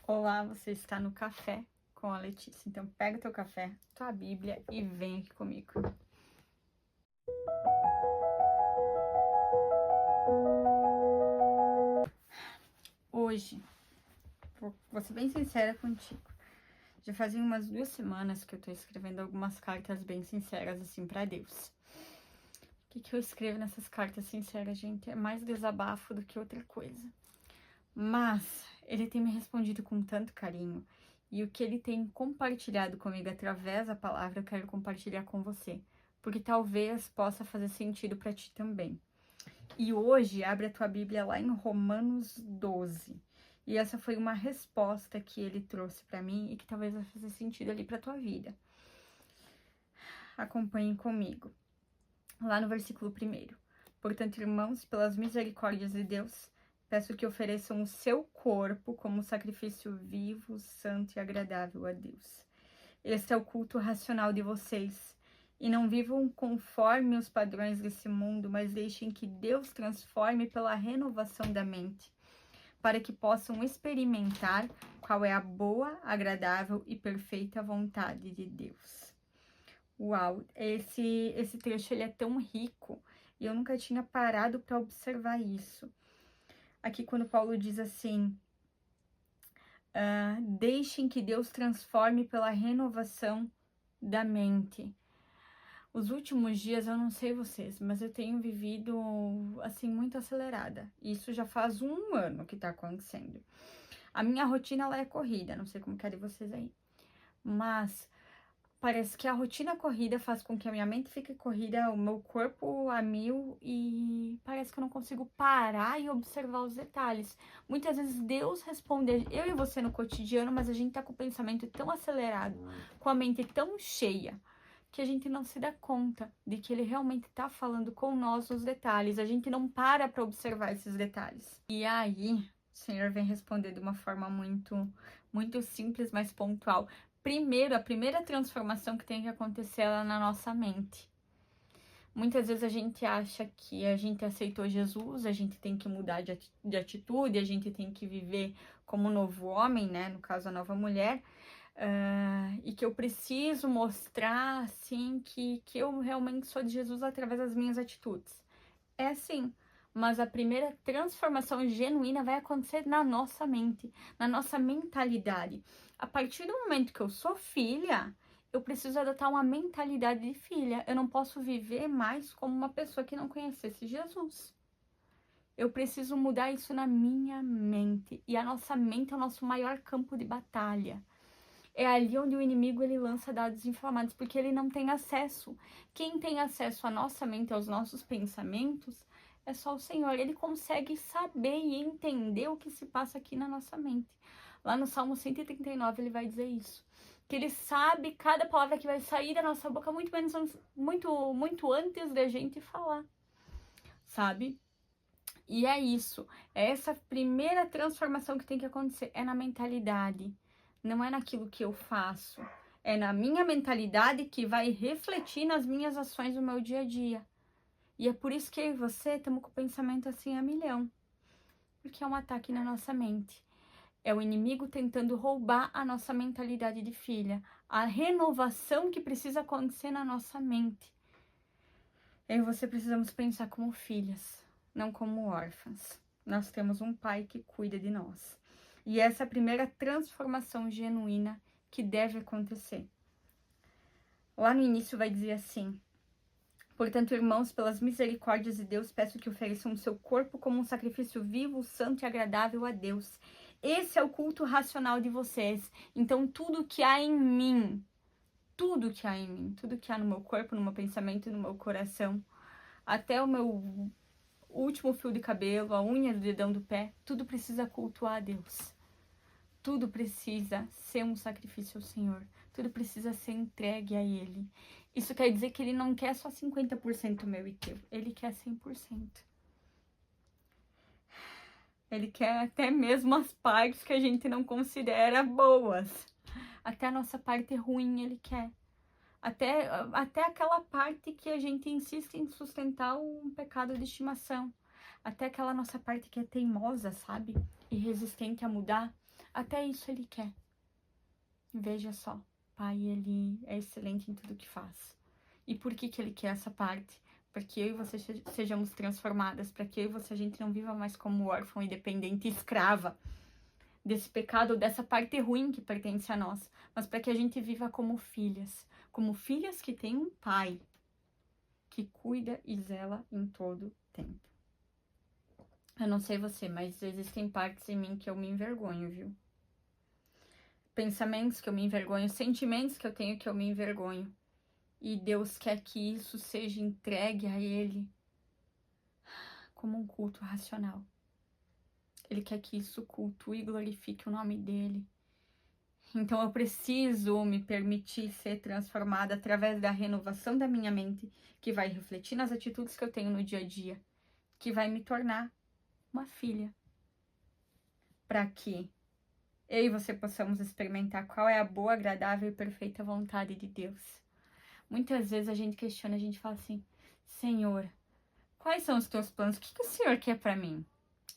Olá, você está no Café com a Letícia. Então pega teu café, tua Bíblia e vem aqui comigo. Hoje, vou ser bem sincera contigo. Já fazem umas 2 semanas que eu tô escrevendo algumas cartas bem sinceras assim pra Deus. O que eu escrevo nessas cartas sinceras, gente? É mais desabafo do que outra coisa. Mas ele tem me respondido com tanto carinho. E o que ele tem compartilhado comigo através da palavra, eu quero compartilhar com você. Porque talvez possa fazer sentido para ti também. E hoje, abre a tua Bíblia lá em Romanos 12. E essa foi uma resposta que ele trouxe para mim e que talvez vai fazer sentido ali para tua vida. Acompanhem comigo. Lá no versículo 1. Portanto, irmãos, pelas misericórdias de Deus, peço que ofereçam o seu corpo como sacrifício vivo, santo e agradável a Deus. Este é o culto racional de vocês. E não vivam conforme os padrões desse mundo, mas deixem que Deus transforme pela renovação da mente, para que possam experimentar qual é a boa, agradável e perfeita vontade de Deus. Uau, esse trecho ele é tão rico e eu nunca tinha parado para observar isso. Aqui quando Paulo diz assim, deixem que Deus transforme pela renovação da mente. Os últimos dias, eu não sei vocês, mas eu tenho vivido, assim, muito acelerada. Isso já faz 1 ano que tá acontecendo. A minha rotina, ela é corrida, não sei como que é de vocês aí. Mas parece que a rotina corrida faz com que a minha mente fique corrida, o meu corpo a mil e parece que eu não consigo parar e observar os detalhes. Muitas vezes Deus responde eu e você no cotidiano, mas a gente tá com o pensamento tão acelerado, com a mente tão cheia, que a gente não se dá conta de que ele realmente tá falando com nós nos detalhes. A gente não para observar esses detalhes. E aí, o Senhor vem responder de uma forma muito simples, mas pontual. Primeiro, a primeira transformação que tem que acontecer é na nossa mente. Muitas vezes a gente acha que a gente aceitou Jesus, a gente tem que mudar de atitude, a gente tem que viver como um novo homem, né? No caso, a nova mulher. E que eu preciso mostrar, assim, que eu realmente sou de Jesus através das minhas atitudes. É assim, mas a primeira transformação genuína vai acontecer na nossa mente, na nossa mentalidade. A partir do momento que eu sou filha, eu preciso adotar uma mentalidade de filha. Eu não posso viver mais como uma pessoa que não conhecesse Jesus. Eu preciso mudar isso na minha mente. E a nossa mente é o nosso maior campo de batalha. É ali onde o inimigo ele lança dados inflamados, porque ele não tem acesso. Quem tem acesso à nossa mente, aos nossos pensamentos, é só o Senhor. Ele consegue saber e entender o que se passa aqui na nossa mente. Lá no Salmo 139 ele vai dizer isso. Que ele sabe cada palavra que vai sair da nossa boca muito antes da gente falar. Sabe? E é isso. É essa primeira transformação que tem que acontecer. É na mentalidade. Não é naquilo que eu faço, é na minha mentalidade que vai refletir nas minhas ações no meu dia a dia. E é por isso que eu e você estamos com o pensamento assim a milhão, porque é um ataque na nossa mente. É o inimigo tentando roubar a nossa mentalidade de filha, a renovação que precisa acontecer na nossa mente. Eu e você precisamos pensar como filhas, não como órfãs. Nós temos um pai que cuida de nós. E essa é a primeira transformação genuína que deve acontecer. Lá no início vai dizer assim: portanto, irmãos, pelas misericórdias de Deus, peço que ofereçam o seu corpo como um sacrifício vivo, santo e agradável a Deus. Esse é o culto racional de vocês. Então, tudo que há em mim, tudo que há em mim, tudo que há no meu corpo, no meu pensamento, no meu coração, até o meu último fio de cabelo, a unha do dedão do pé, tudo precisa cultuar a Deus. Tudo precisa ser um sacrifício ao Senhor. Tudo precisa ser entregue a Ele. Isso quer dizer que Ele não quer só 50% meu e teu. Ele quer 100%. Ele quer até mesmo as partes que a gente não considera boas. Até a nossa parte ruim Ele quer. Até aquela parte que a gente insiste em sustentar um pecado de estimação. Até aquela nossa parte que é teimosa, sabe? E resistente a mudar. Até isso Ele quer. Veja só, Pai, Ele é excelente em tudo que faz. E por que Ele quer essa parte? Para que eu e você sejamos transformadas, para que eu e você, a gente não viva mais como órfã, independente, escrava desse pecado, dessa parte ruim que pertence a nós, mas para que a gente viva como filhas que têm um pai que cuida e zela em todo tempo. Eu não sei você, mas existem partes em mim que eu me envergonho, viu? Pensamentos que eu me envergonho, sentimentos que eu tenho que eu me envergonho. E Deus quer que isso seja entregue a Ele como um culto racional. Ele quer que isso cultue e glorifique o nome dEle. Então eu preciso me permitir ser transformada através da renovação da minha mente, que vai refletir nas atitudes que eu tenho no dia a dia, que vai me tornar uma filha. Para que eu e você possamos experimentar qual é a boa, agradável e perfeita vontade de Deus. Muitas vezes a gente questiona, a gente fala assim, Senhor, quais são os teus planos? O que o Senhor quer para mim?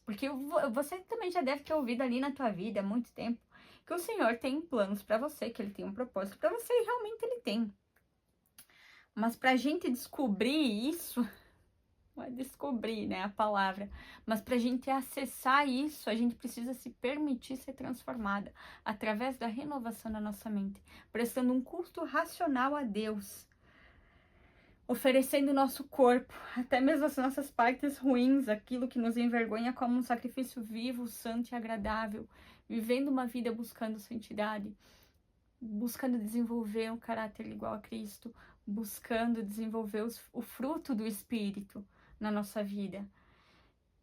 Porque você também já deve ter ouvido ali na tua vida há muito tempo que o Senhor tem planos para você, que Ele tem um propósito para você e realmente Ele tem. Mas para a gente descobrir isso, não é descobrir, né, a palavra, mas para a gente acessar isso, a gente precisa se permitir ser transformada através da renovação da nossa mente, prestando um culto racional a Deus, oferecendo o nosso corpo, até mesmo as nossas partes ruins, aquilo que nos envergonha, como um sacrifício vivo, santo e agradável, vivendo uma vida buscando santidade, buscando desenvolver um caráter igual a Cristo, buscando desenvolver o fruto do Espírito na nossa vida.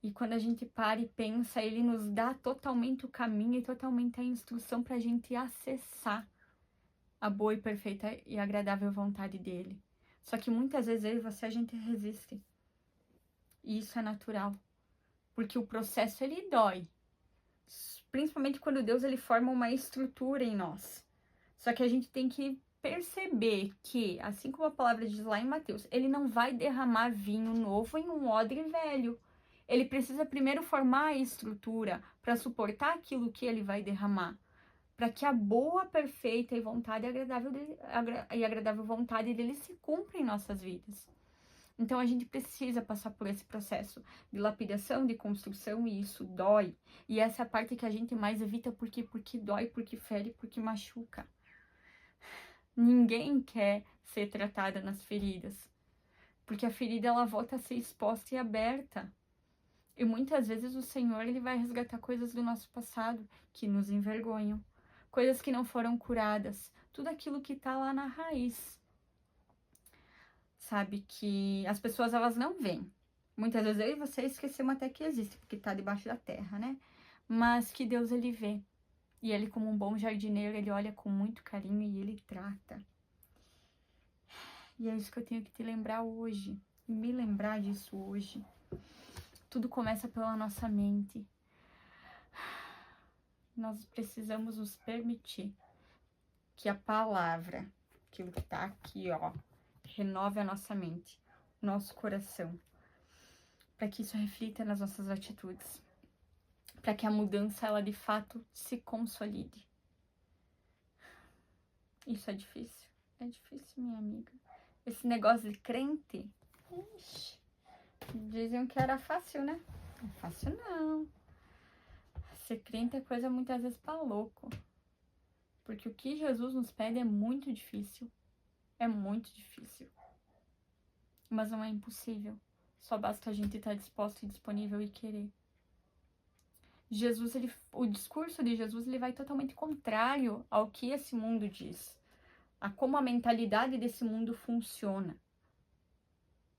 E quando a gente para e pensa, Ele nos dá totalmente o caminho e totalmente a instrução para a gente acessar a boa e perfeita e agradável vontade dEle. Só que muitas vezes eu e você, a gente resiste. E isso é natural. Porque o processo, ele dói. Principalmente quando Deus, ele forma uma estrutura em nós. Só que a gente tem que perceber que, assim como a palavra diz lá em Mateus, ele não vai derramar vinho novo em um odre velho. Ele precisa primeiro formar a estrutura para suportar aquilo que ele vai derramar. Para que a boa, perfeita e agradável vontade dele se cumpra em nossas vidas. Então a gente precisa passar por esse processo de lapidação, de construção, e isso dói. E essa é a parte que a gente mais evita, porque dói, porque fere, porque machuca. Ninguém quer ser tratada nas feridas, porque a ferida ela volta a ser exposta e aberta. E muitas vezes o Senhor ele vai resgatar coisas do nosso passado que nos envergonham. Coisas que não foram curadas, tudo aquilo que tá lá na raiz. Sabe, que as pessoas elas não veem. Muitas vezes eu e você esquecemos até que existe, porque tá debaixo da terra, né? Mas que Deus ele vê. E ele, como um bom jardineiro, ele olha com muito carinho e ele trata. E é isso que eu tenho que te lembrar hoje. E me lembrar disso hoje. Tudo começa pela nossa mente. Nós precisamos nos permitir que a palavra, aquilo que tá aqui, ó, renove a nossa mente, nosso coração, para que isso reflita nas nossas atitudes, para que a mudança, ela de fato se consolide. Isso é difícil, minha amiga. Esse negócio de crente, ixi, diziam que era fácil, né? Não é fácil não. Ser crente é coisa muitas vezes pra louco. Porque o que Jesus nos pede é muito difícil. É muito difícil. Mas não é impossível. Só basta a gente estar disposto e disponível e querer. O discurso de Jesus, ele vai totalmente contrário ao que esse mundo diz. A como a mentalidade desse mundo funciona.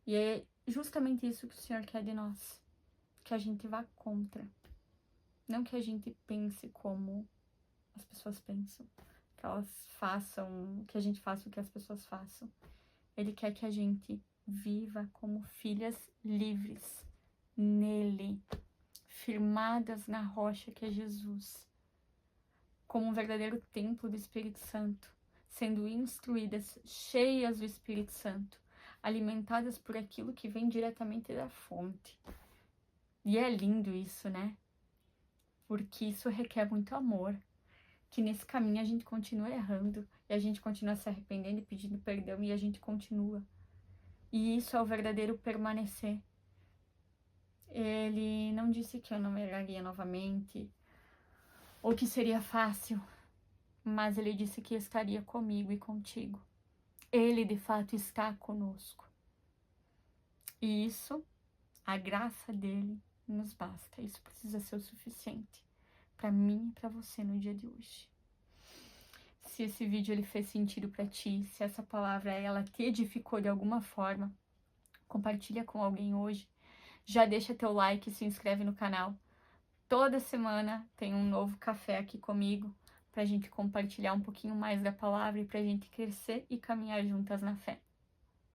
E é justamente isso que o Senhor quer de nós. Que a gente vá contra. Não que a gente pense como as pessoas pensam. Que elas façam, que a gente faça o que as pessoas façam. Ele quer que a gente viva como filhas livres nele, firmadas na rocha que é Jesus, como um verdadeiro templo do Espírito Santo, sendo instruídas, cheias do Espírito Santo, alimentadas por aquilo que vem diretamente da fonte. E é lindo isso, né? Porque isso requer muito amor. que nesse caminho a gente continua errando, e a gente continua se arrependendo e pedindo perdão, e a gente continua. E isso é o verdadeiro permanecer. Ele não disse que eu não erraria novamente, ou que seria fácil, mas ele disse que estaria comigo e contigo. Ele, de fato, está conosco. E isso, a graça dele, nos basta. Isso precisa ser o suficiente para mim e para você no dia de hoje. Se esse vídeo ele fez sentido para ti, se essa palavra ela te edificou de alguma forma, compartilha com alguém hoje. Já deixa teu like e se inscreve no canal. Toda semana tem um novo café aqui comigo pra gente compartilhar um pouquinho mais da palavra e pra gente crescer e caminhar juntas na fé.